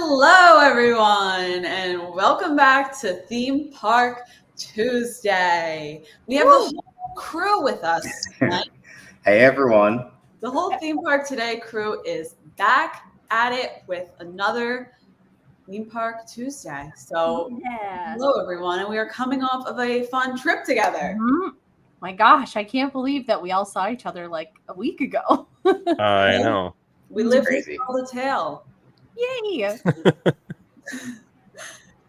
Hello, everyone, and welcome back to Theme Park Tuesday. We have the whole crew with us tonight. Hey, everyone. The whole Theme Park Today crew is back at it with another Theme Park Tuesday. So, hello, everyone, and we are coming off of a fun trip together. My gosh, I can't believe that we all saw each other like a week ago. I know. We lived to tell the tale. Yay!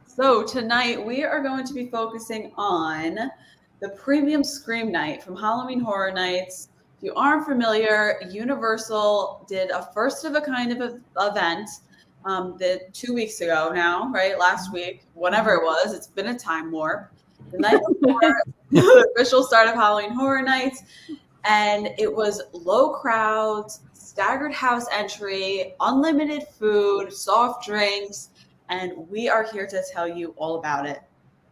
So tonight we are going to be focusing on the Premium Scream Night from Halloween Horror Nights. If you aren't familiar, Universal did a first of a kind of event 2 weeks ago now, right? Last week, whenever it was, it's been a time warp. The night before the official start of Halloween Horror Nights, and it was low crowds, staggered house entry, unlimited food, soft drinks, and we are here to tell you all about it.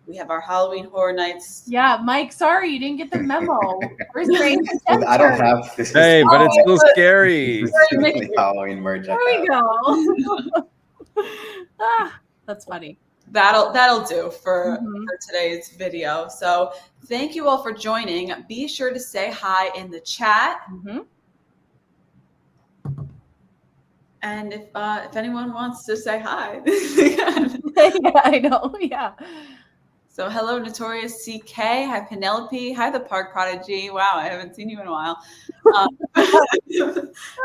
We have our Halloween Horror Nights. Yeah, Mike, sorry you didn't get the memo. Where's great I don't have this. Hey, but it's still scary. Halloween merch. There we go. That's funny. That'll do for today's video. So thank you all for joining. Be sure to say hi in the chat. And if anyone wants to say hi, yeah, I know. Yeah. So hello, Notorious CK. Hi, Penelope. Hi, the Park Prodigy. Wow, I haven't seen you in a while.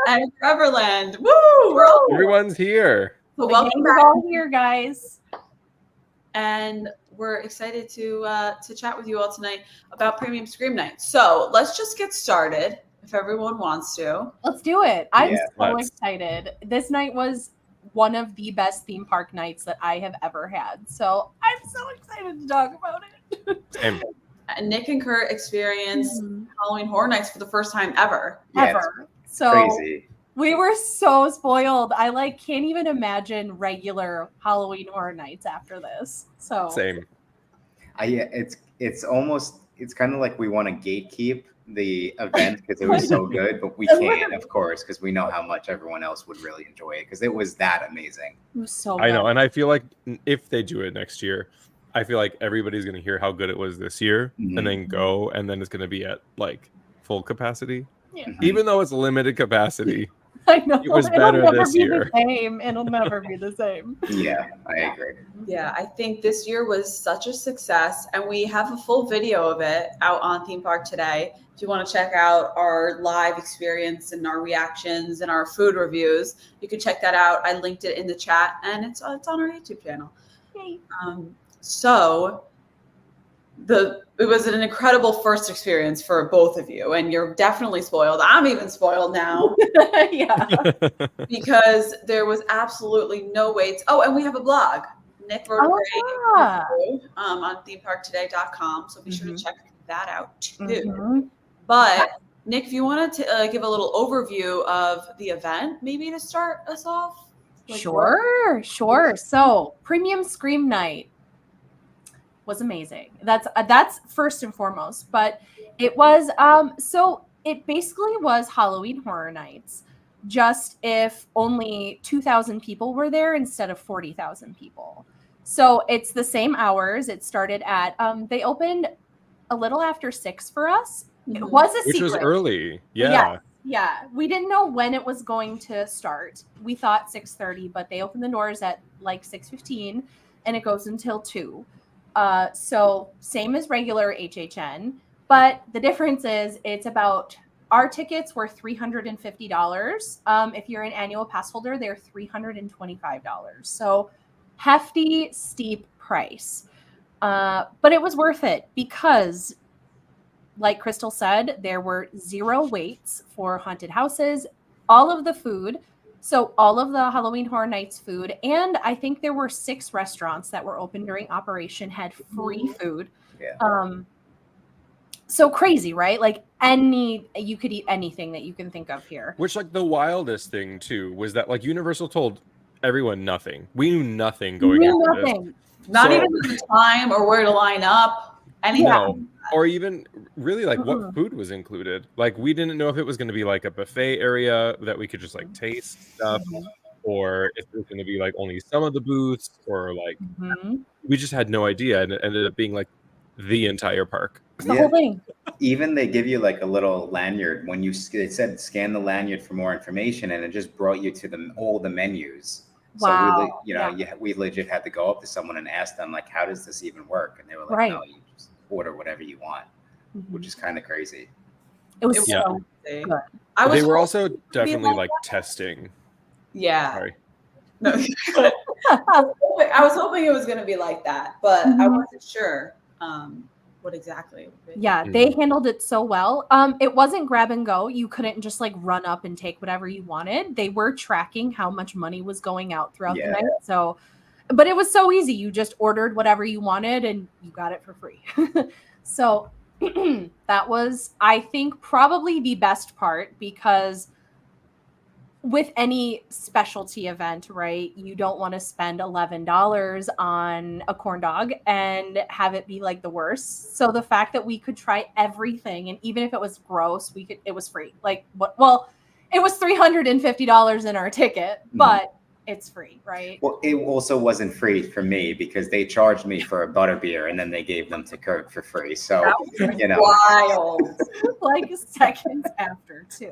And Trevorland. Woo! Everyone's here. So welcome back. All here, guys. And we're excited to chat with you all tonight about Premium Scream Night. So let's just get started if everyone wants to. Let's do it. I'm so excited. This night was one of the best theme park nights that I have ever had. So I'm so excited to talk about it. Same. Nick and Kurt experienced Halloween Horror Nights for the first time ever. Ever. So crazy. We were so spoiled. I can't even imagine regular Halloween Horror Nights after this. So same. It's kind of like we want to gatekeep the event because it was so good, but we can't, of course, because we know how much everyone else would really enjoy it because it was that amazing. It was so I know, and I feel like if they do it next year, I feel like everybody's going to hear how good it was this year and then go, and then it's going to be at full capacity. Yeah. Even though it's limited capacity. I know. It was better this year. It'll never be the same. Yeah, I agree. Yeah, I think this year was such a success, and we have a full video of it out on Theme Park Today. If you want to check out our live experience and our reactions and our food reviews, you can check that out. I linked it in the chat, and it's on our YouTube channel. Yay. So it was an incredible first experience for both of you, and you're definitely spoiled. I'm even spoiled now. Yeah. Because there was absolutely no waits. Oh, and we have a blog. Nick wrote a great on themeparktoday.com, so be sure to check that out too. But Nick, if you wanted to give a little overview of the event, maybe to start us off. Sure. So Premium Scream Night was amazing. That's first and foremost, but it was so it basically was Halloween Horror Nights, just if only 2,000 people were there instead of 40,000 people. So it's the same hours. It started at they opened a little after 6 for us. It was a secret. Which was early. Yeah. Yeah. We didn't know when it was going to start. We thought 6:30, but they opened the doors at 6:15 and it goes until 2. So same as regular HHN, but the difference is our tickets were $350. If you're an annual pass holder, they're $325. So hefty, steep price. But it was worth it because, like Crystal said, there were 0 waits for haunted houses, all of the food. So all of the Halloween Horror Nights food, and I think there were 6 restaurants that were open during operation had free food. Yeah. So crazy, right? You could eat anything that you can think of here. Which the wildest thing too was that Universal told everyone nothing. We knew nothing going into this. Not even the time or where to line up. Anything. No. Or even really what food was included. We didn't know if it was going to be a buffet area that we could just taste stuff. or if there's going to be like only some of the booths, or like Mhm. we just had no idea, and it ended up being like the entire park. It's the whole thing. Even they give you like a little lanyard when you it said scan the lanyard for more information, and it just brought you to all the menus. Wow. So we legit had to go up to someone and ask them like, how does this even work? And they were like, Right. no, you just order whatever you want, which is kind of crazy. It was Yeah. so They good. They were also like definitely like testing. yeah. Sorry. No, I was hoping it was going to be like that, but I Mhm. wasn't sure what exactly. It would be. Yeah, they handled it so well. It wasn't grab and go. You couldn't just like run up and take whatever you wanted. They were tracking how much money was going out throughout the night. So, but it was so easy. You just ordered whatever you wanted and you got it for free. So that was, I think, probably the best part, because with any specialty event, right, you don't want to spend $11 on a corn dog and have it be like the worst. So the fact that we could try everything, and even if it was gross, it was free. Like, what? Well, it was $350 in our ticket, but it's free, right? Well, it also wasn't free for me because they charged me for a butterbeer and then they gave them to Kurt for free. So, you know, Wild. Like seconds after too.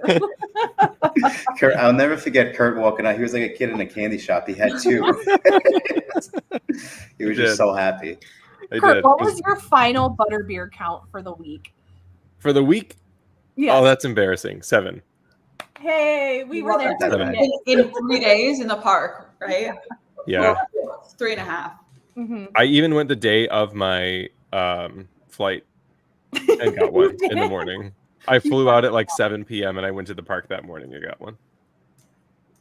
Kurt, I'll never forget Kurt walking out. He was like a kid in a candy shop. He had two. He was just so happy. Kurt, what was your final butterbeer count for the week? For the week? Yeah. Oh, that's embarrassing. 7. Hey, we were there in 3 days in the park, right? Yeah. 3.5. Mm-hmm. I even went the day of my flight and got one in the morning. I flew out at like 7 p.m. and I went to the park that morning and got one.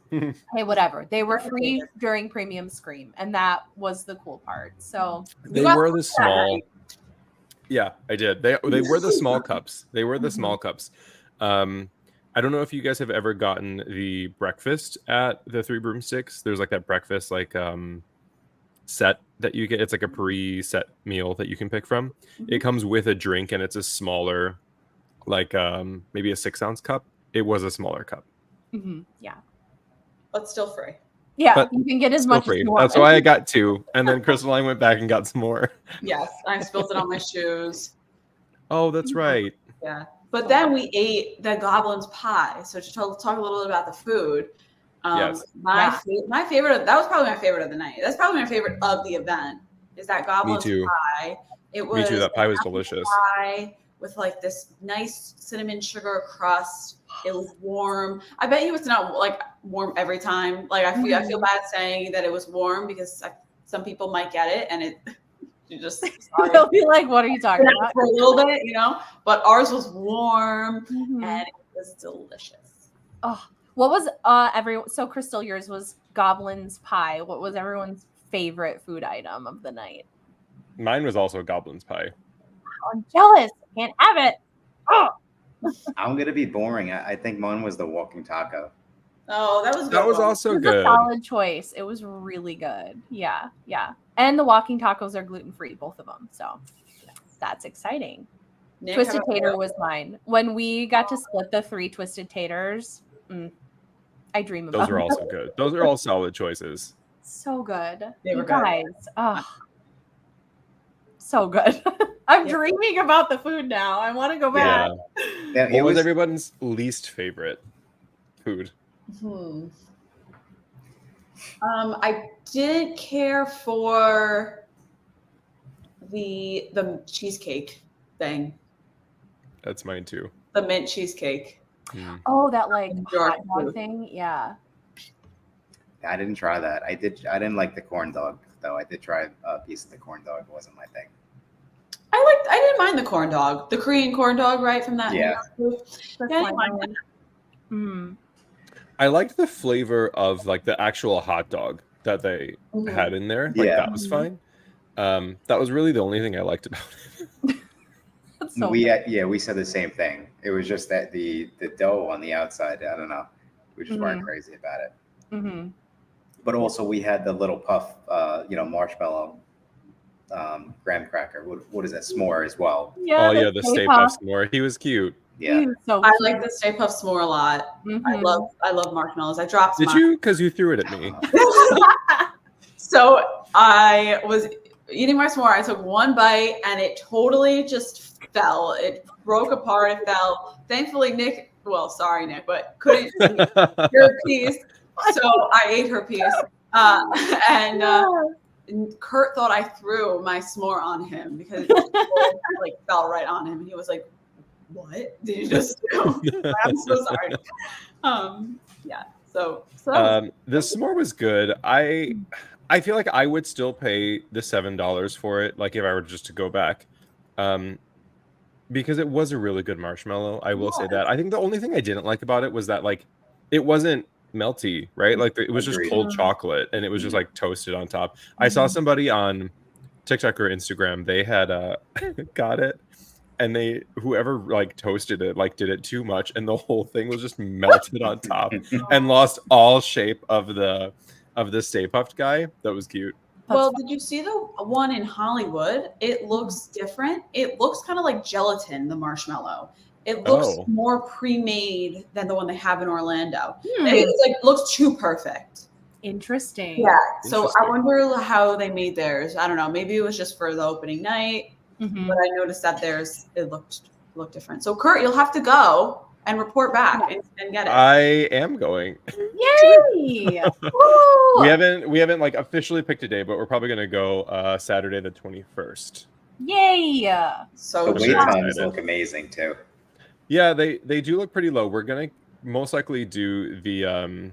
Hey, whatever. They were free during Premium Scream, and that was the cool part. So they were the small. Yeah, I did. They were the small cups. They were the small cups. I don't know if you guys have ever gotten the breakfast at the Three Broomsticks. There's like that breakfast set that you get. It's like a pre-set meal that you can pick from. It comes with a drink, and it's a smaller, like maybe a 6-ounce cup. It was a smaller cup. Yeah, but still free. Yeah, but you can get as much as you want. That's why I got 2, and then Crystalline went back and got some more. Yes, I spilled it on my shoes. Oh, that's right. Yeah. But then we ate the Goblin's pie. So to talk a little bit about the food. Yes. My favorite, that was probably my favorite of the night. That's probably my favorite of the event, is that Goblin's pie. It was Me too. That pie was delicious. Pie with like this nice cinnamon sugar crust. It was warm. I bet you it's not like warm every time. Like I feel bad saying that it was warm because some people might get it and you just they'll be like, what are you talking about? For a little bit, you know, but ours was warm and it was delicious. Oh, what was so Crystal, yours was Goblin's pie. What was everyone's favorite food item of the night? Mine was also Goblin's pie. Oh, I'm jealous. I can't have it. Oh. I'm gonna be boring. I think mine was the walking taco. Oh, that was also good. A solid choice. It was really good. Yeah. And the walking tacos are gluten-free, both of them. So that's exciting. Nick, Twisted Tater was mine. When we got to split the 3 Twisted Taters, I dream about those are also good. Those are all solid choices. So good. They were you guys. Oh, so good. I'm dreaming about the food now. I want to go back. Yeah. What was everyone's least favorite food? I didn't care for the cheesecake thing. That's mine too. The mint cheesecake. Oh, that like hot dog thing. Yeah. I didn't try that. I didn't like the corn dog though. I did try a piece of the corn dog. It wasn't my thing. I didn't mind the corn dog, the Korean corn dog, right from that. Yeah. I liked the flavor of like the actual hot dog that they had in there. Like that was fine. That was really the only thing I liked about it. We said the same thing. It was just that the dough on the outside. I don't know. We just weren't crazy about it. But also we had the little puff, marshmallow, graham cracker. What is that? S'more as well. Yeah, the Stay Puft S'more. He was cute. Yeah. So I like the Stay Puft S'more a lot. I love marshmallows. I dropped Did mine. you? Because you threw it at me. So I was eating my s'more. I took one bite and it totally just fell. It broke apart. It fell. Thankfully, Nick, well, sorry, Nick, but couldn't eat her piece. So I ate her piece. And Kurt thought I threw my s'more on him because it like fell right on him. And he was like, "What did you just do?" I'm so sorry. Yeah. So that was The s'more was good. I feel like I would still pay the $7 for it, like if I were just to go back, because it was a really good marshmallow. I will say that. I think the only thing I didn't like about it was that like it wasn't melty, right? Like it was just Agreed. cold chocolate, and it was just like toasted on top. I saw somebody on TikTok or Instagram. They had got it, and whoever like toasted it like did it too much, and the whole thing was just melted on top and lost all shape of the Stay Puft guy. That was cute. Well, did you see the one in Hollywood? It looks different. It looks kind of like gelatin, the marshmallow. It looks more pre-made than the one they have in Orlando. It like looks too perfect. Interesting. Yeah. So I wonder how they made theirs. I don't know. Maybe it was just for the opening night, but I noticed that theirs it looked different. So Kurt, you'll have to go and report back and get it. I am going. Yay! We haven't like officially picked a day, but we're probably gonna go Saturday the 21st. Yay! So The wait times look amazing too. Yeah, they do look pretty low. We're gonna most likely do the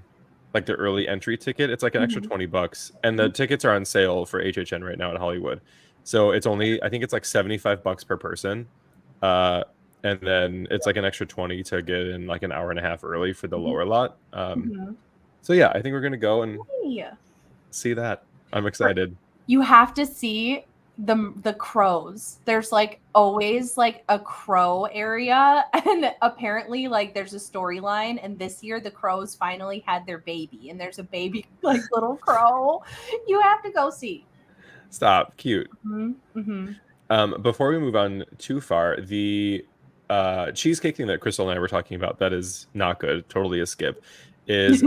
like the early entry ticket. It's like an extra $20, and the tickets are on sale for HHN right now at Hollywood. So it's only, I think it's like $75 per person. And then it's like an extra 20 to get in like an hour and a half early for the lower lot. So yeah, I think we're gonna go and see that. I'm excited. You have to see the crows. There's like always like a crow area, and apparently like there's a storyline, and this year the crows finally had their baby, and there's a baby like little crow. You have to go see. Stop. Cute. Before we move on too far, the cheesecake thing that Crystal and I were talking about that is not good, totally a skip, is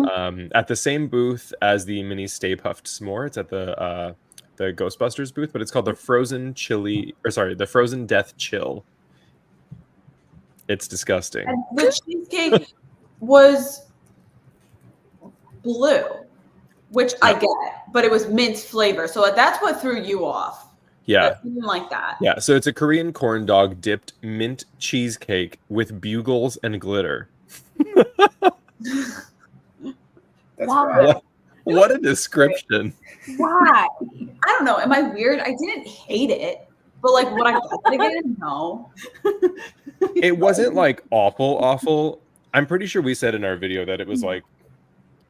at the same booth as the mini Stay Puft S'more. It's at the Ghostbusters booth, but it's called the Frozen Death Chill. It's disgusting. And the cheesecake was blue, which I get, but it was mint flavor. So that's what threw you off. Yeah. I didn't like that. Yeah. So it's a Korean corn dog dipped mint cheesecake with bugles and glitter. Wow. What a description. Why? I don't know. Am I weird? I didn't hate it, but like what I thought, I didn't know. It wasn't like awful. I'm pretty sure we said in our video that it was like,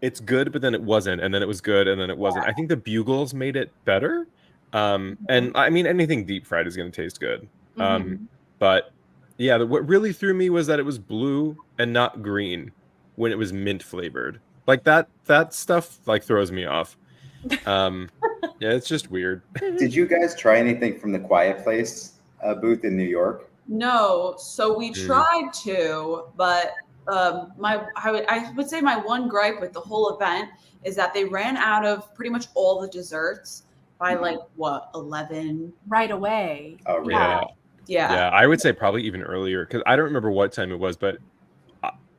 it's good, but then it wasn't, and then it was good, and then it wasn't. I think the bugles made it better. And I mean, anything deep fried is going to taste good. But yeah, what really threw me was that it was blue and not green when it was mint flavored. Like that stuff like throws me off. Yeah, it's just weird. Did you guys try anything from the Quiet Place booth in New York? No. So we tried to, but I would say my one gripe with the whole event is that they ran out of pretty much all the desserts by like what, 11 right away. Oh, really? Yeah. I would say probably even earlier, because I don't remember what time it was, but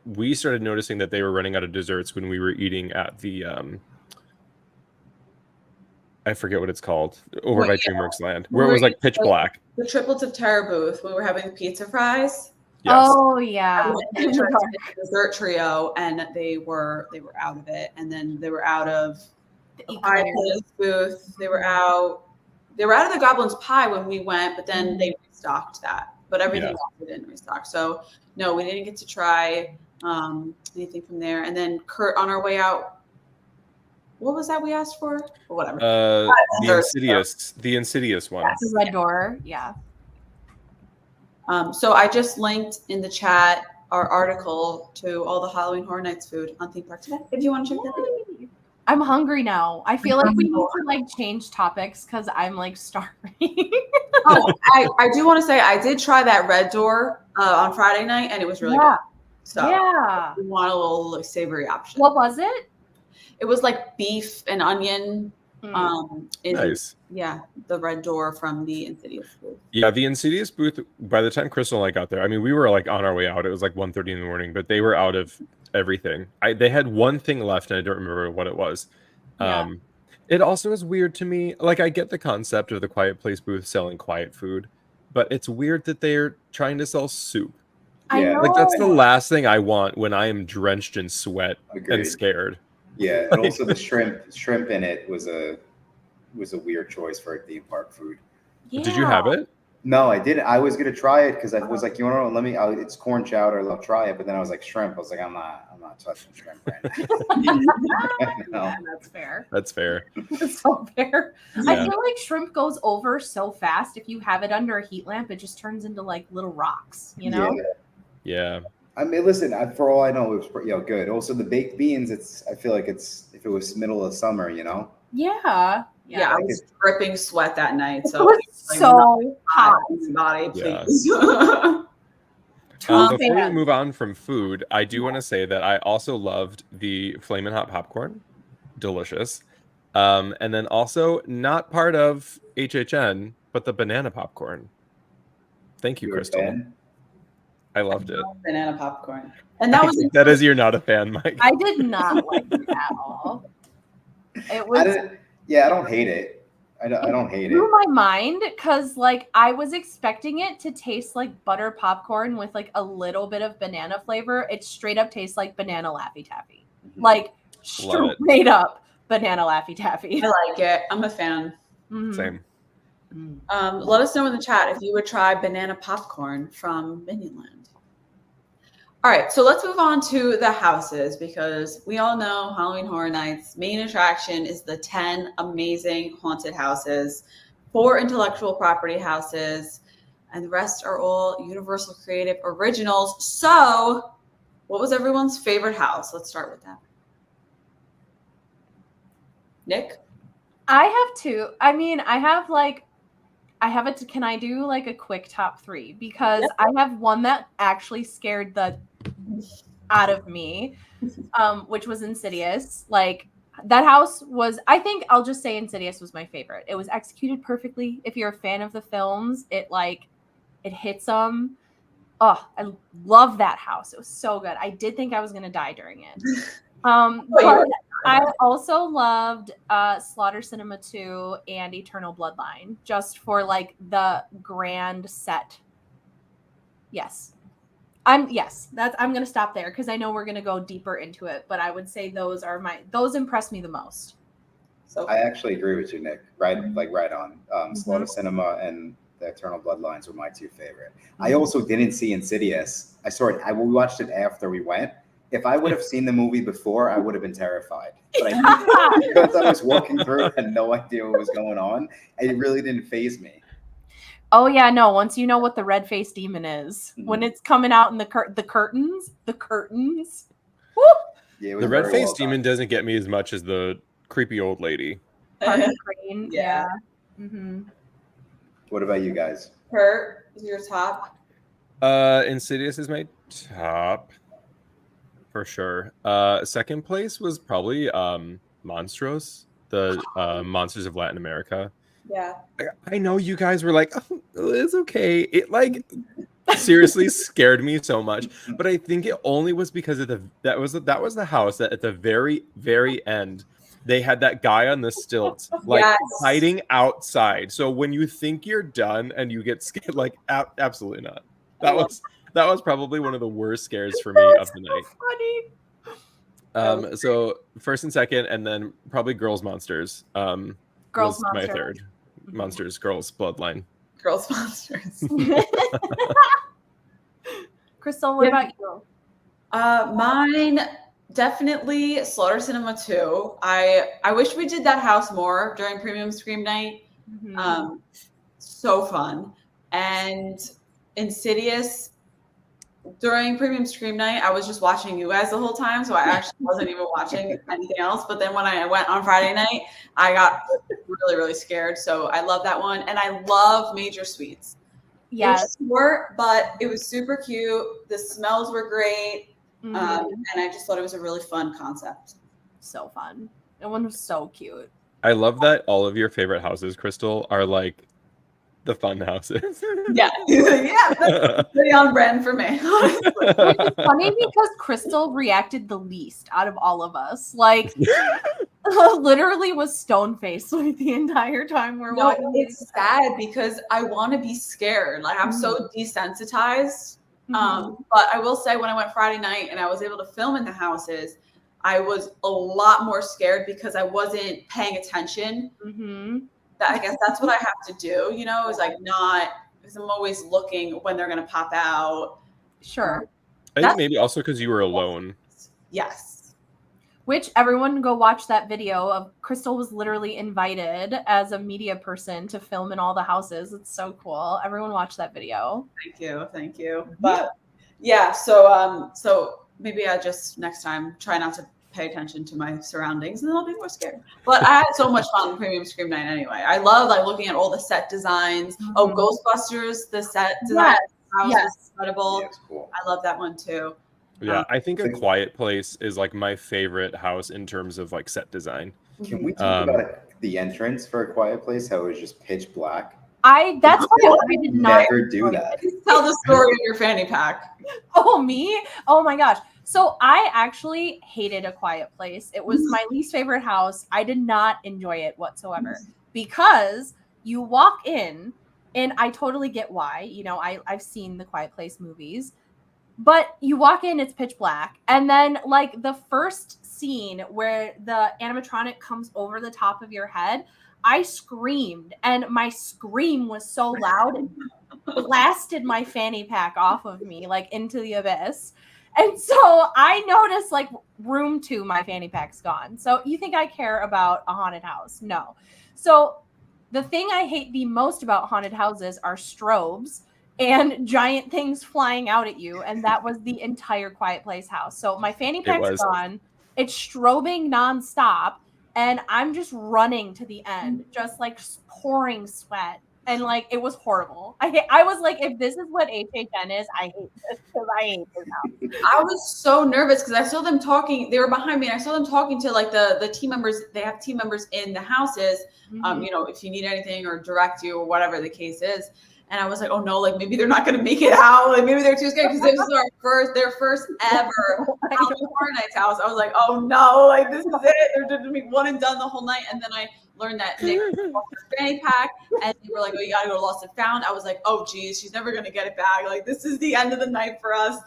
we started noticing that they were running out of desserts when we were eating at the I forget what it's called, over by DreamWorks Land, where it was like pitch black. The Triplets of Terror booth when we were having the pizza fries. Yes. Oh yeah. The dessert trio, and they were out of it, and then they were out of the Eclairs booth. They were out of the Goblin's Pie when we went, but then they restocked that. But everything else they didn't restock. So no, we didn't get to try anything from there. And then Kurt, on our way out, what was that we asked for? Or whatever. The Insidious one. The red door. Yeah. So I just linked in the chat our article to all the Halloween Horror Nights food on Theme Park today. If you want to check that out. I'm hungry now. I feel like we need to like change topics because I'm like starving. Oh, I do want to say I did try that Red Door on Friday night, and it was really Yeah. good. So Yeah. if you want a little like, savory option. What was it? It was like beef and onion. In, Nice. Yeah, the Red Door from the Insidious booth. Yeah, the Insidious booth, by the time Crystal and I got there, I mean, we were like on our way out. It was like 1:30 in the morning, but they were out of everything. They had one thing left, and I don't remember what it was. Yeah. It also is weird to me. Like, I get the concept of the Quiet Place booth selling quiet food, but it's weird that they're trying to sell soup. I Yeah, know. Like, that's the last thing I want when I am drenched in sweat Agreed. and scared. Yeah, and also the shrimp in it was a weird choice for a theme park food. Yeah. Did you have it? No, I didn't. I was gonna try it because I was like, you know, let me. It's corn chowder. I'll try it. But then I was like, shrimp. I was like, I'm not touching shrimp right now. Yeah, that's fair. That's fair. That's so fair. I Yeah. feel like shrimp goes over so fast. If you have it under a heat lamp, it just turns into like little rocks, you know? Yeah. Yeah. I mean, listen. For all I know, it was good. Also, the baked beans. I feel like if it was middle of summer, you know. Yeah. Yeah, I was dripping sweat that night. It So was like, so hot. body, Yeah. please. Before we fans. move on from food, I do want to say that I also loved the Flamin' Hot popcorn. Delicious. And then also not part of HHN, but the banana popcorn. Thank you, You're a Crystal. fan? I loved it. Banana popcorn. And that was That is, you're not a fan, Mike. I did not like it at all. It was I don't hate it. I don't hate it. blew my mind because like I was expecting it to taste like butter popcorn with like a little bit of banana flavor. It straight up tastes like banana Laffy Taffy. Like Love it. straight up banana Laffy Taffy. I like it. I'm a fan. Mhm. Same. Let us know in the chat if you would try banana popcorn from Minion Land. All right, so let's move on to the houses because we all know Halloween Horror Nights' main attraction is the 10 amazing haunted houses, 4 intellectual property houses, and the rest are all Universal Creative Originals. So, what was everyone's favorite house? Let's start with that. Nick? I have two. I mean, I have it. Can I do like a quick top 3? Because I have one that actually scared the out of me, which was Insidious. Like that house was, I think I'll just say Insidious was my favorite. It was executed perfectly. If you're a fan of the films, it hits them. Oh, I love that house. It was so good. I did think I was gonna die during it. But I also loved Slaughter Cinema 2 and Eternal Bloodline, just for like the grand set. Yes. I'm gonna stop there because I know we're gonna go deeper into it, but I would say those impressed me the most. So I actually agree with you, Nick. Right on. Slaughter Cinema and the Eternal Bloodlines were my 2 favorite. I also didn't see Insidious. I saw it. We watched it after we went. If I would have seen the movie before, I would have been terrified. But because I was walking through and had no idea what was going on, it really didn't faze me. Oh yeah, no. Once you know what the red-faced demon is, when it's coming out in the curtains. Woo! Yeah, it was The very red-faced well done. demon doesn't get me as much as the creepy old lady. Parker Crane. Yeah. Mm-hmm. What about you guys? Kurt, is your top? Insidious is my top for sure. Second place was probably Monstros, the Monsters of Latin America. Yeah. I know you guys were like, oh, it's okay. It like seriously scared me so much, but I think it only was because of that was the house that at the very, very end they had that guy on the stilts like Yes. hiding outside. So when you think you're done and you get scared, like absolutely not. That was probably one of the worst scares for me of the night. Funny. So first and second, and then probably Girls Monsters. Girls was my Monsters. third. Monsters, Girls, Bloodline. Girls Monsters. Crystal, what about you? Mine definitely Slaughter Cinema 2. I wish we did that house more during Premium Scream Night. Mhm. So fun. And Insidious, during Premium Scream Night, I was just watching you guys the whole time, so I actually wasn't even watching anything else. But then when I went on Friday night, I got really, really scared. So I love that one, and I love Major Suites. Yes. It was short, but it was super cute. The smells were great, Mhm. and I just thought it was a really fun concept. So fun. That one was so cute. I love that all of your favorite houses, Crystal, are like the fun houses. Yeah, yeah, that's pretty on brand for me. Honestly. Which is funny because Crystal reacted the least out of all of us. Like, literally was stone faced like the entire time we're No, watching. it's sad because I want to be scared. Like I'm so desensitized. But I will say when I went Friday night and I was able to film in the houses, I was a lot more scared because I wasn't paying attention. I guess that's what I have to do, you know, is like not because I'm always looking when they're gonna pop out. Sure. I think maybe also because you were alone. Yes. Which everyone go watch that video of Crystal was literally invited as a media person to film in all the houses. It's so cool. Everyone watch that video. Thank you. But yeah, so maybe I just next time try not to pay attention to my surroundings and then I'll be more scared. But I had so much fun on Premium Scream Night anyway. I love like looking at all the set designs. Oh, Ghostbusters, the set design was incredible. Yeah, it's cool. I love that one too. Yeah, I think A Quiet Place is like my favorite house in terms of like set design. Can we talk about the entrance for A Quiet Place? How it was just pitch black. That's why I did not never do that. Tell the story of your fanny pack. Oh, me? Oh my gosh. So I actually hated A Quiet Place. It was my least favorite house. I did not enjoy it whatsoever because you walk in, and I totally get why. You know, I've seen the Quiet Place movies, but you walk in, it's pitch black. And then like the first scene where the animatronic comes over the top of your head, I screamed, and my scream was so loud, it blasted my fanny pack off of me, like into the abyss. And so I noticed like room 2, my fanny pack's gone. So you think I care about a haunted house? No. So the thing I hate the most about haunted houses are strobes and giant things flying out at you. And that was the entire Quiet Place house. So my fanny pack's gone. It's strobing nonstop. And I'm just running to the end, just like pouring sweat. And like, it was horrible. I was like, if this is what HHN is, I hate this because I hate this house. I was so nervous because I saw them talking. They were behind me, and I saw them talking to like the team members. They have team members in the houses. You know, if you need anything or direct you or whatever the case is. And I was like, oh no, like maybe they're not going to make it out. Like maybe they're too scared because this is their first ever Halloween Horror Nights house. I was like, oh no, like this is it. They're going to be one and done the whole night. And then I learned that Nick lost his fanny pack, and they were like, oh, you got to go to Lost and Found. I was like, oh geez, she's never going to get it back. Like this is the end of the night for us.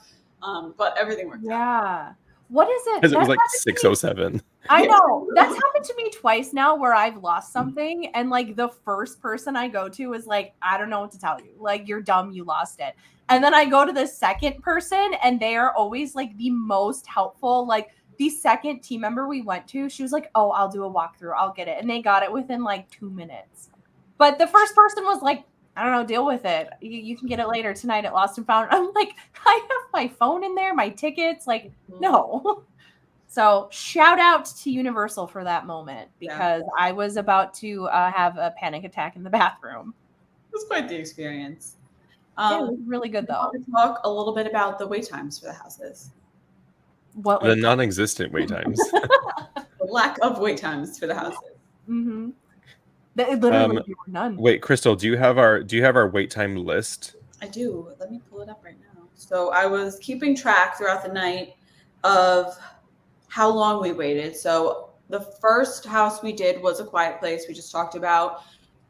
But everything worked out. Yeah. What is it? Because it was like 6:07. I know. That's happened to me twice now where I've lost something. And like the first person I go to is like, I don't know what to tell you. Like, you're dumb. You lost it. And then I go to the second person and they are always like the most helpful. Like the second team member we went to, she was like, oh, I'll do a walkthrough. I'll get it. And they got it within like 2 minutes. But the first person was like, I don't know, deal with it. You can get it later tonight at Lost and Found. I'm like, I have my phone in there, my tickets. Like, no. So shout out to Universal for that moment because I was about to have a panic attack in the bathroom. It was quite the experience. Yeah, it was really good though. I want to talk a little bit about the wait times for the houses. What The non-existent wait times. The lack of wait times for the houses. Mm-hmm. Literally none. Wait, Crystal, do you have our wait time list? I do. Let me pull it up right now. So I was keeping track throughout the night of how long we waited. So the first house we did was A Quiet Place, we just talked about.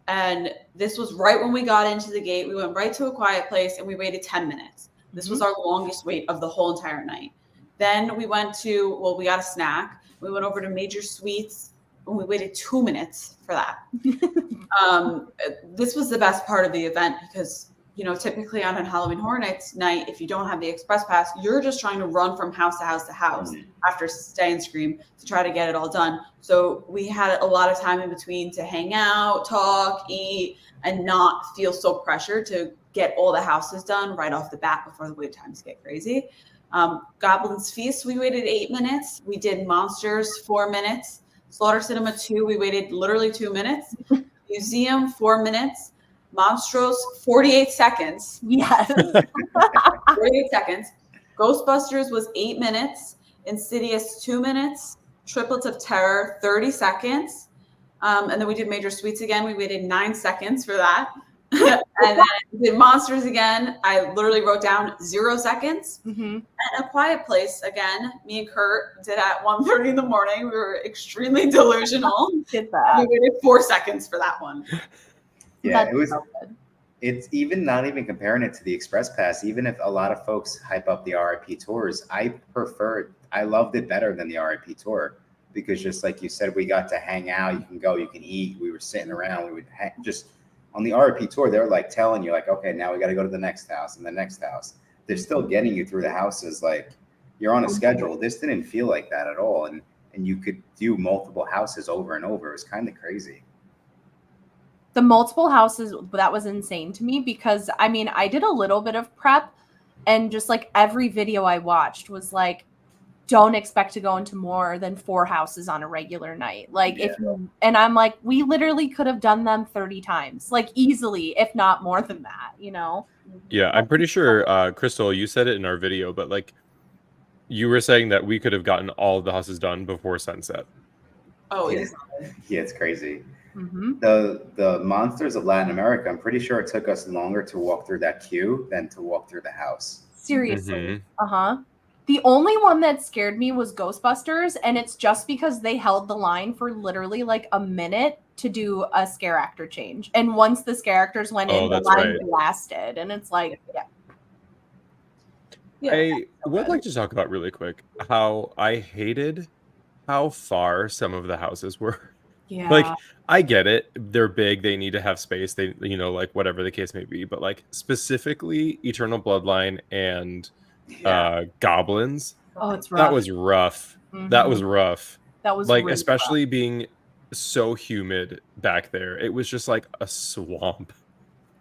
And this was right when we got into the gate. We went right to A Quiet Place and we waited 10 minutes. This was our longest wait of the whole entire night. Then we went to, we got a snack. We went over to Major Suites and we waited 2 minutes for that. This was the best part of the event because, you know, typically on a Halloween Horror Nights night, if you don't have the Express Pass, you're just trying to run from house to house to house after Stay and Scream to try to get it all done. So we had a lot of time in between to hang out, talk, eat, and not feel so pressured to get all the houses done right off the bat before the wait times get crazy. Goblin's Feast, we waited 8 minutes. We did Monsters, 4 minutes. Slaughter Cinema 2, we waited literally 2 minutes. Museum, 4 minutes. Monstros, 48 seconds. Yes. 48 seconds. Ghostbusters was 8 minutes. Insidious, 2 minutes. Triplets of Terror, 30 seconds. And then we did Major Suites again. We waited 9 seconds for that. And then we did Monsters again. I literally wrote down 0 seconds. Mm-hmm. And A Quiet Place again. Me and Kurt did at 1:30 in the morning. We were extremely delusional. Did that. We waited 4 seconds for that one. Yeah, That's it was. so good. It's even not even comparing it to the Express Pass. Even if a lot of folks hype up the RIP tours, I loved it better than the RIP tour because just like you said, we got to hang out. You can go, you can eat. We were sitting around. We would just on the RIP tour. They're like telling you like, okay, now we got to go to the next house and the next house. They're still getting you through the houses. Like you're on a schedule. This didn't feel like that at all. And you could do multiple houses over and over. It was kind of crazy. The multiple houses, that was insane to me because I mean, I did a little bit of prep and just like every video I watched was like, don't expect to go into more than 4 houses on a regular night. Like and I'm like, we literally could have done them 30 times, like easily, if not more than that, you know? Yeah, I'm pretty sure, Crystal, you said it in our video, but like you were saying that we could have gotten all of the houses done before sunset. Oh, Yeah. easily. Yeah, it's crazy. Mm-hmm. The Monsters of Latin America, I'm pretty sure it took us longer to walk through that queue than to walk through the house. Seriously. Mhm. Uh-huh. The only one that scared me was Ghostbusters, and it's just because they held the line for literally like a minute to do a scare actor change. And once the scare actors went in, the that's line right. blasted. And it's like, yeah. I would like to talk about really quick how I hated how far some of the houses were. Yeah. Like, I get it. They're big. They need to have space. They, you know, like whatever the case may be. But like specifically Eternal Bloodline and Goblins, oh, it's rough. that was rough. That was rough. That was Like, really especially being so humid back there. It was just like a swamp.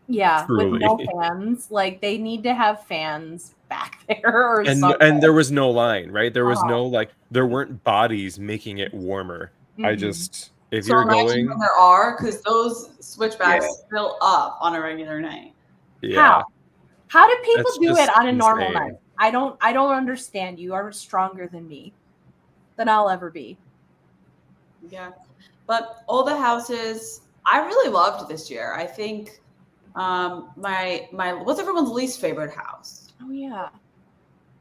yeah, with no truly. fans. Like they need to have fans back there or And something. there was no line, right? There was Uh-huh. no like there weren't bodies making it warmer. I Mhm. just if So you're imagine going when there are, because those switchbacks Yeah. fill up on a regular night. yeah. How do people That's do it just on a normal insane. night? I don't understand. You are stronger than me than I'll ever be. Yeah. But all the houses I really loved this year. I think my what's everyone's least favorite house? Oh yeah.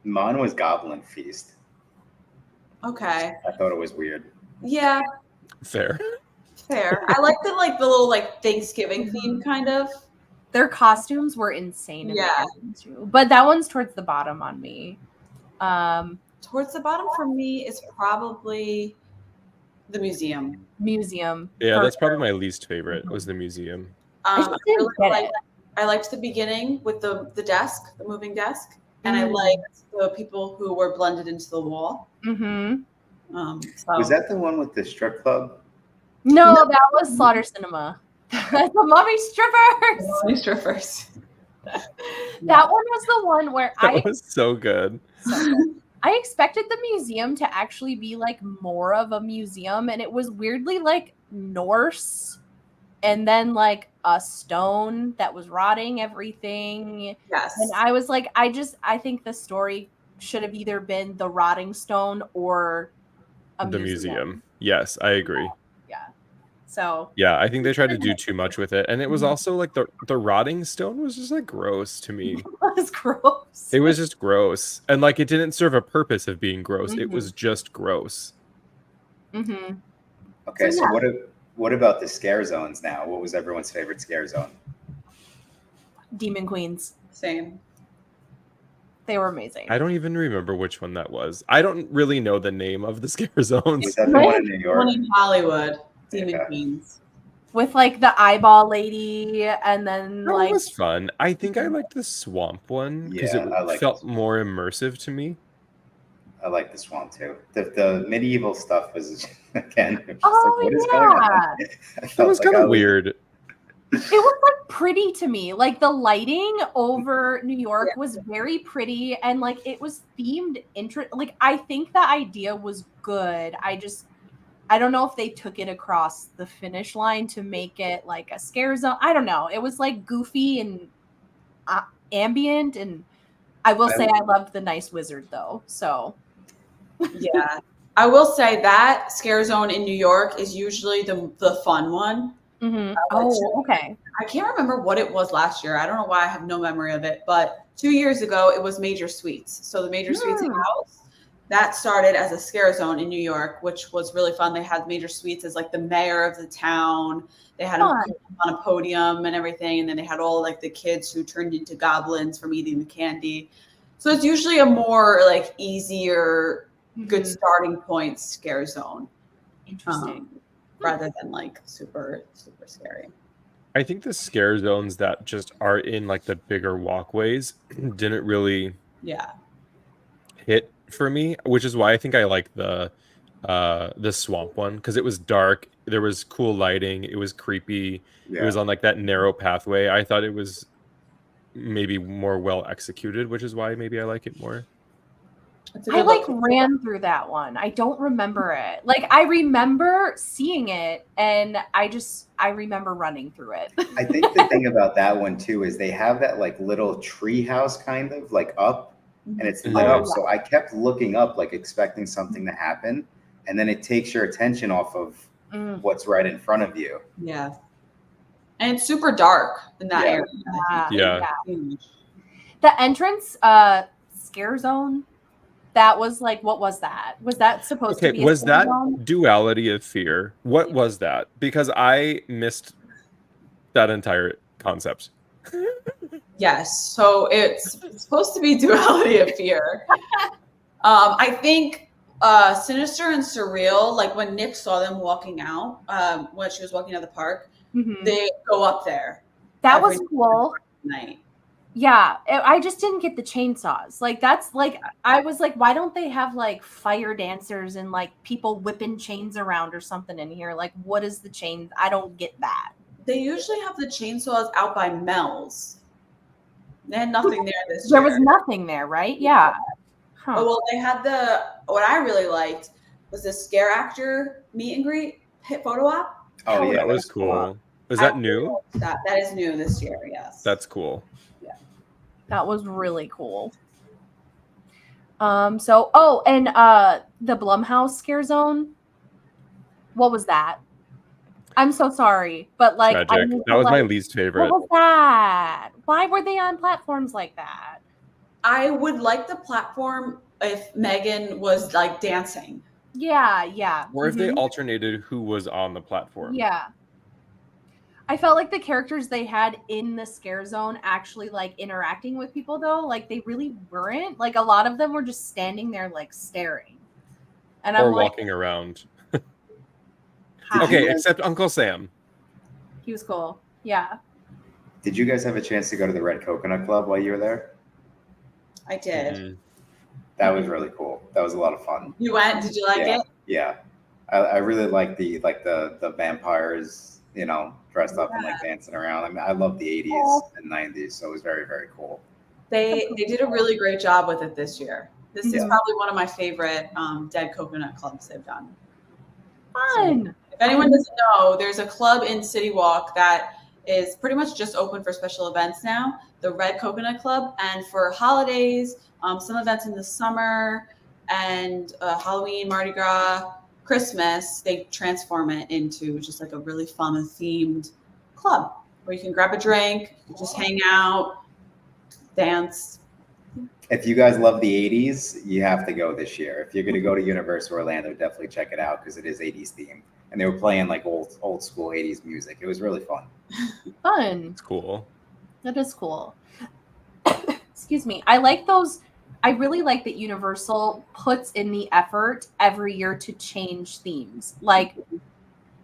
Mine was Goblin Feast. Okay. I thought it was weird. Yeah, Fair. fair. I liked the little like Thanksgiving theme kind of. Their costumes were insane. in Yeah. that one, too. But that one's towards the bottom on me. Towards the bottom for me is probably the museum. Museum. Yeah, for that's probably sure. my least favorite was the museum. I just didn't get it. I liked the beginning with the desk, the moving desk, and I Mm. liked the people who were blended into the wall. Mm-hmm. So Was that the one with the strip club? No, that was Slaughter Cinema. That's the Mummy Strippers. Only strippers? That one was the one where That was so good. I expected the museum to actually be like more of a museum, and it was weirdly like Norse, and then like a stone that was rotting everything. Yes. And I was like, I think the story should have either been the rotting stone or a The museum. Yes, I agree. Yeah. So Yeah, I think they tried to do too much with it. And it was also like the rotting stone was just like gross to me. it was gross. It was just gross. And like it didn't serve a purpose of being gross. It Mhm. was just gross. Mm-hmm. Okay, So, so what about the scare zones now? What was everyone's favorite scare zone? Demon Queens. Same. They were amazing. I don't even remember which one that was. I don't really know the name of the scare zones. Was that the one in New York? One in Hollywood, Demon Yeah. Queens. With like the eyeball lady, and then That like was fun. I think I liked the swamp one because Yeah, I it like felt this. more immersive to me. I like the swamp too. The medieval stuff was again. Just Oh, like, what is going on? yeah. I It felt was like kind I of weird. it was like pretty to me. Like the lighting over New York was very pretty, and like it was themed. Like I think the idea was good. I don't know if they took it across the finish line to make it like a scare zone. I don't know. It was like goofy and ambient, and I will say I loved the nice wizard though. So Yeah. I will say that scare zone in New York is usually the fun one. mm-hmm. Oh, okay. I can't remember what it was last year. I don't know why I have no memory of it, but 2 years ago it was Major Suites. So the Major Suites house that started as a scare zone in New York, which was really fun. They had Major Suites as like the mayor of the town. They had him on a podium and everything, and then they had all like the kids who turned into goblins from eating the candy. So it's usually a more like easier, good starting point scare zone. Interesting. Rather than like super scary. I think the scare zones that just are in like the bigger walkways didn't really hit for me, which is why I think I like the swamp one, because it was dark, there was cool lighting, it was creepy, it was on like that narrow pathway. I thought it was maybe more well executed, which is why maybe I like it more. I like ran through that one. I don't remember it. Like I remember seeing it, and I remember running through it. I think the thing about that one too is they have that like little tree house kind of like up, and it's lit up. So I kept looking up, like expecting something to happen, and then it takes your attention off of what's right in front of you. Yeah. And it's super dark in that area. Yeah. The entrance scare zone, that was like, what was that? Was that supposed to be was that zone? Duality of Fear? What was that? Because I missed that entire concept. Yes. So it's supposed to be Duality of Fear. I think Sinister and Surreal, like when Nick saw them walking out, when she was walking out of the park, they go up there. That was cool. Night. Yeah, I just didn't get the chainsaws. Like that's like I was like, why don't they have like fire dancers and like people whipping chains around or something in here? Like, what is the chain? I don't get that. They usually have the chainsaws out by Mel's. They had nothing there this year. There was nothing there, right? Yeah. Huh. Oh, well, they had what I really liked was the scare actor meet and greet photo op. Oh yeah, that was cool. Was that new? That is new this year. Yes. That's cool. That was really cool. And the Blumhouse scare zone. What was that? I'm so sorry, but like Tragic. That was my least favorite. What was that? Why were they on platforms like that? I would like the platform if Megan was like dancing. Yeah. Or if they alternated who was on the platform. Yeah. I felt like the characters they had in the scare zone actually like interacting with people though. Like they really weren't. Like a lot of them were just standing there like staring. And or I'm walking around. Okay, except Uncle Sam. He was cool. Yeah. Did you guys have a chance to go to the Red Coconut Club while you were there? I did. That was really cool. That was a lot of fun. You went? Did you like it? Yeah. I really like the vampires, dressed up and like dancing around. I mean, I love the 80s and 90s, so it was very, very cool. They did a really great job with it this year. This is probably one of my favorite Dead Coconut clubs they've done. Fun. So, if anyone doesn't know, there's a club in City Walk that is pretty much just open for special events now, the Red Coconut Club. And for holidays, some events in the summer, and Halloween, Mardi Gras, Christmas, they transform it into just like a really fun themed club where you can grab a drink, just hang out, dance. If you guys love the 80s, you have to go this year. If you're going to go to Universal Orlando, definitely check it out because it is 80s themed. And they were playing like old school 80s music. It was really fun. Fun. It's cool. That is cool. Excuse me. I really like that Universal puts in the effort every year to change themes. Like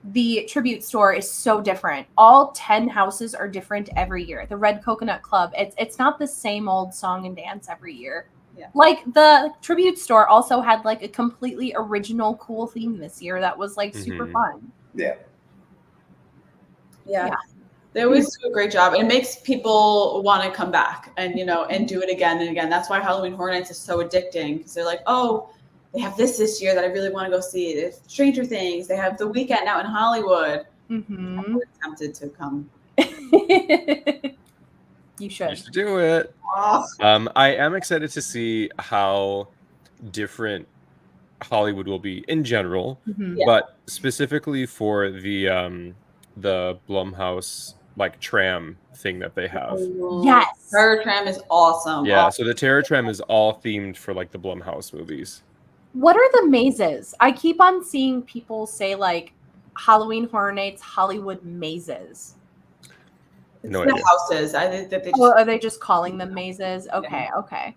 the tribute store is so different. All 10 houses are different every year. The Red Coconut Club, it's not the same old song and dance every year. Yeah. Like the tribute store also had like a completely original cool theme this year that was like super fun. Yeah. They always do a great job. It makes people want to come back and, and do it again and again. That's why Halloween Horror Nights is so addicting, because they're like, oh, they have this year that I really want to go see. There's Stranger Things. They have The Weekend out in Hollywood. Mm-hmm. I'm tempted to come. You should. You should do it. Oh. I am excited to see how different Hollywood will be in general, Mhm. Yeah. but specifically for the Blumhouse like tram thing that they have. Yes. Terror Tram is awesome. Yeah, so the Terror Tram is all themed for like the Blumhouse movies. What are the mazes? I keep on seeing people say like Halloween Horror Nights Hollywood mazes. It's No the idea. houses. I think that they just Well, are they just calling them mazes? Okay, okay.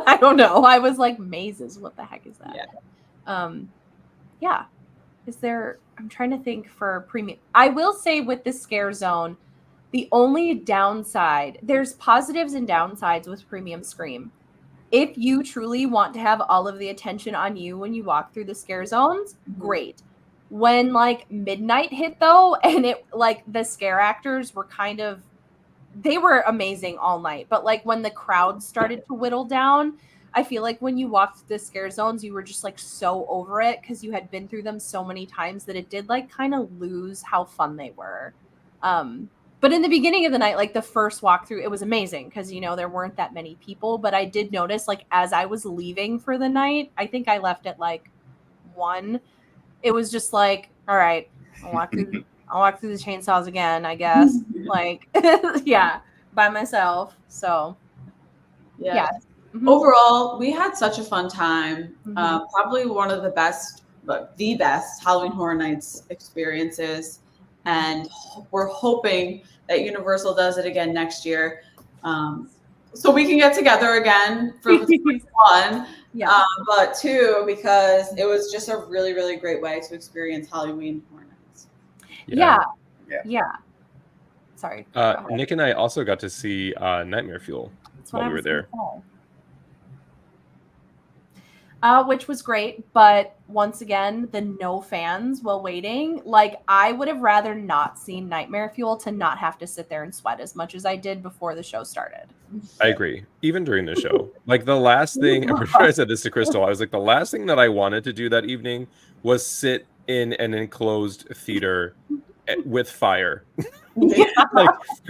I don't know. I was like, mazes. What the heck is that? Yeah. Yeah. Is there? I'm trying to think for premium. I will say with the Scare Zone, the only downside. There's positives and downsides with Premium Scream. If you truly want to have all of the attention on you when you walk through the scare zones, great. When like midnight hit though, and it like the scare actors were they were amazing all night. But like when the crowd started to whittle down, I feel like when you walked through the scare zones, you were just like so over it because you had been through them so many times that it did like kind of lose how fun they were. But in the beginning of the night, like the first walkthrough, it was amazing because, there weren't that many people. But I did notice, like, as I was leaving for the night, I think I left at like 1. It was just like, all right, I'll walk through the chainsaws again, I guess. Like, yeah, by myself. So, yeah. Mhm. Overall, we had such a fun time. Mhm. Probably one of the best Halloween Horror Nights experiences. And we're hoping that Universal does it again next year. So we can get together again for one, Yeah. but 2, because it was just a really, really great way to experience Halloween Horror Nights. Yeah. Yeah. Sorry. Go ahead. Nick and I also got to see Nightmare Fuel That's what while I we were was gonna there. say. Which was great, but once again, the no fans while waiting. Like, I would have rather not seen Nightmare Fuel to not have to sit there and sweat as much as I did before the show started. I agree. Even during the show, like the last thing, I'm pretty sure I said this to Crystal. I was like, the last thing that I wanted to do that evening was sit in an enclosed theater with fire,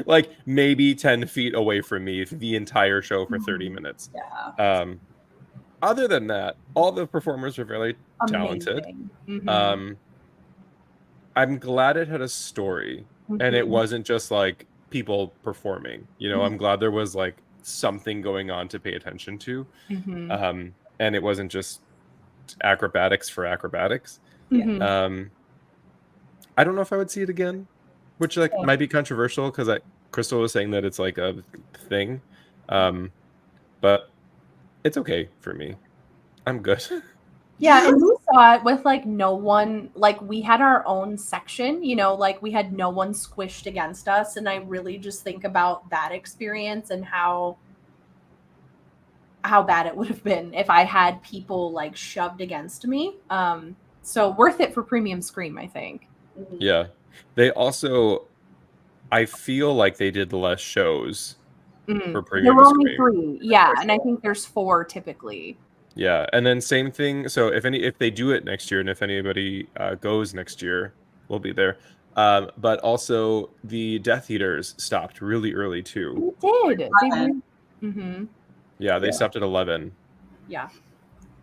like maybe 10 feet away from me the entire show for 30 minutes. Yeah. Other than that, all the performers were very talented. Mhm. I'm glad it had a story and it Mhm. wasn't just like people performing. I'm glad there was like something going on to pay attention to. Mhm. And it wasn't just acrobatics for acrobatics. Mhm. I don't know if I would see it again, which like Same. might be controversial because Crystal was saying that it's like a thing. But it's okay for me. I'm good. Yeah, and we saw it with like no one, like we had our own section, like we had no one squished against us. And I really just think about that experience and how bad it would have been if I had people like shoved against me. So worth it for Premium Scream, I think. Yeah. They also, I feel like they did less shows for There Premium were only Scream. 3, yeah, and I think there's 4 typically. Yeah, and then same thing. So if they do it next year, and if anybody goes next year, we'll be there. But also the Death Eaters stopped really early too. They did. Mhm. Yeah, they stopped at 11. Yeah.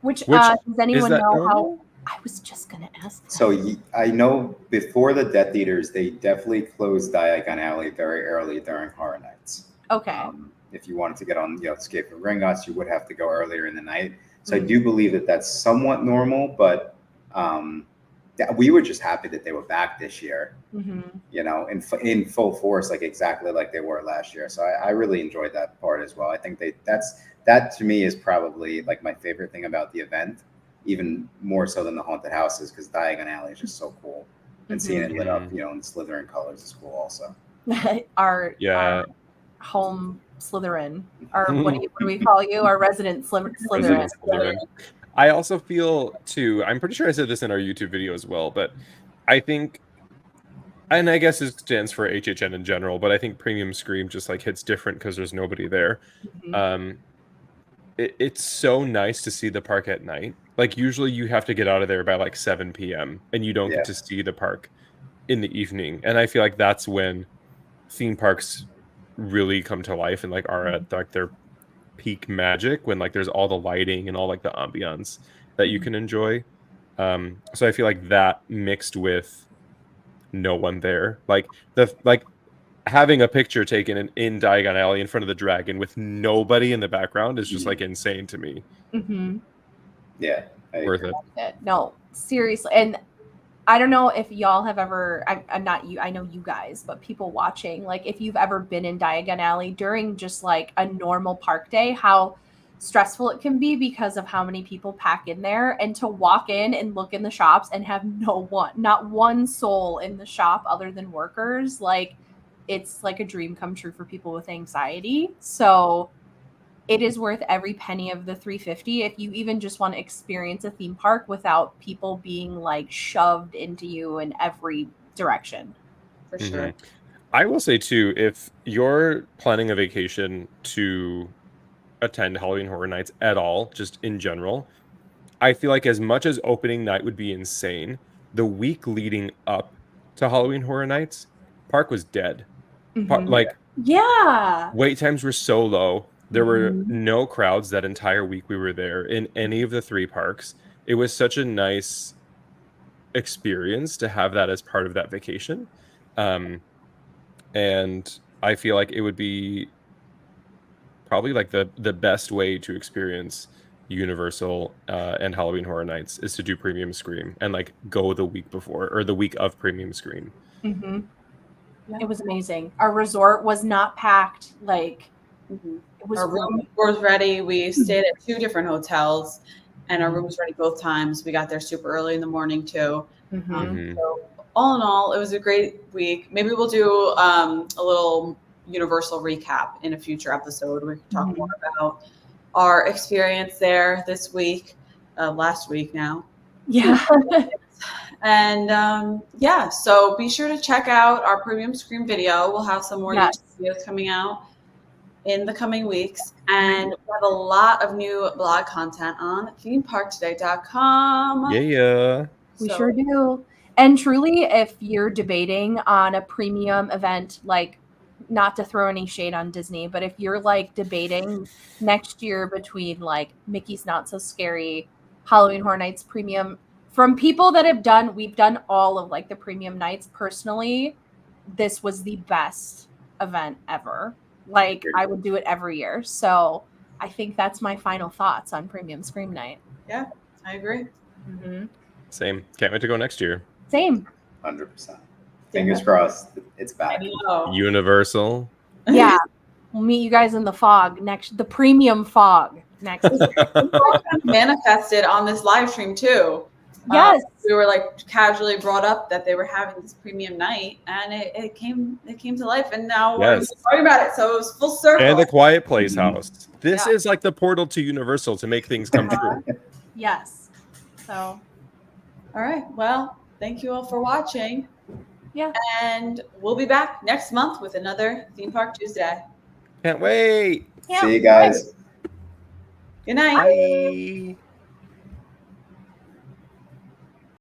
Which Which- does anyone that know how? normal? I was just gonna ask. That. So I know before the Death Eaters, they definitely closed Diagon Alley very early during Horror Nights. Okay. If you wanted to get on, Escape from Gringotts, you would have to go earlier in the night. So I do believe that that's somewhat normal, but we were just happy that they were back this year, in full force, like exactly like they were last year. So I really enjoyed that part as well. I think that to me is probably like my favorite thing about the event, even more so than the haunted houses, because Diagon Alley is just so cool, and seeing it lit up, in Slytherin colors is cool also. our home Slytherin, or what do we call you? Our resident Slytherin. Resident Slytherin. I also feel too, I'm pretty sure I said this in our YouTube video as well, but I think and I guess it stands for HHN in general, but I think Premium Scream just like hits different because there's nobody there. Mhm. It's so nice to see the park at night. Like usually you have to get out of there by like 7 p.m. and you don't Yeah. get to see the park in the evening. And I feel like that's when theme parks really come to life and like are at like their peak magic, when like there's all the lighting and all like the ambiance that you can enjoy. So I feel like that mixed with no one there, like having a picture taken in Diagon Alley in front of the dragon with nobody in the background is just like insane to me. Mhm. Yeah. I Worth agree. it. No, seriously. And I don't know if y'all have ever, I'm not you, I know you guys, but people watching, like if you've ever been in Diagon Alley during just like a normal park day, how stressful it can be because of how many people pack in there, and to walk in and look in the shops and have not one soul in the shop other than workers. Like it's like a dream come true for people with anxiety. So it is worth every penny of the $350 if you even just want to experience a theme park without people being like shoved into you in every direction. For sure. Mhm. I will say too, if you're planning a vacation to attend Halloween Horror Nights at all, just in general, I feel like as much as opening night would be insane, the week leading up to Halloween Horror Nights, park was dead. Mhm. Like Yeah. wait times were so low. There were Mhm. no crowds that entire week we were there in any of the three parks. It was such a nice experience to have that as part of that vacation. And I feel like it would be probably like the best way to experience Universal and Halloween Horror Nights is to do Premium Scream and like go the week before or the week of Premium Scream. Mhm. Yeah. It was amazing. Our resort was not packed. Like Mhm. it was Our room was ready. We stayed at 2 different hotels, and our room was ready both times. We got there super early in the morning too. Mhm. Mhm. So all in all, it was a great week. Maybe we'll do a little Universal recap in a future episode. We can talk more about our experience there this week, last week now. Yeah. And yeah, so be sure to check out our Premium Scream video. We'll have some more Yes. YouTube videos coming out in the coming weeks. And we have a lot of new blog content on themeparktoday.com. Yeah. We So- sure do. And truly, if you're debating on a premium event, like not to throw any shade on Disney, but if you're like debating next year between like Mickey's Not So Scary, Halloween Horror Nights premium, from people that we've done all of like the premium nights. Personally, this was the best event ever. Like I would do it every year. So I think that's my final thoughts on Premium Scream Night. Yeah, I agree. Mm-hmm. Same. Can't wait to go next year. Same. 100%. Fingers crossed. It's back. I know. Universal. Yeah. We'll meet you guys in the fog the premium fog next year. Manifested on this live stream too. Yes. We were like casually brought up that they were having this premium night, and it came to life, and now we're Yes. talking about it. So it was full circle. And the Quiet Place Mhm. house. This Yeah. is like the portal to Universal to make things come true. Yes. So All right. Well, thank you all for watching. Yeah. And we'll be back next month with another Theme Park Tuesday. Can't wait. yeah. See you guys. Good night. Bye.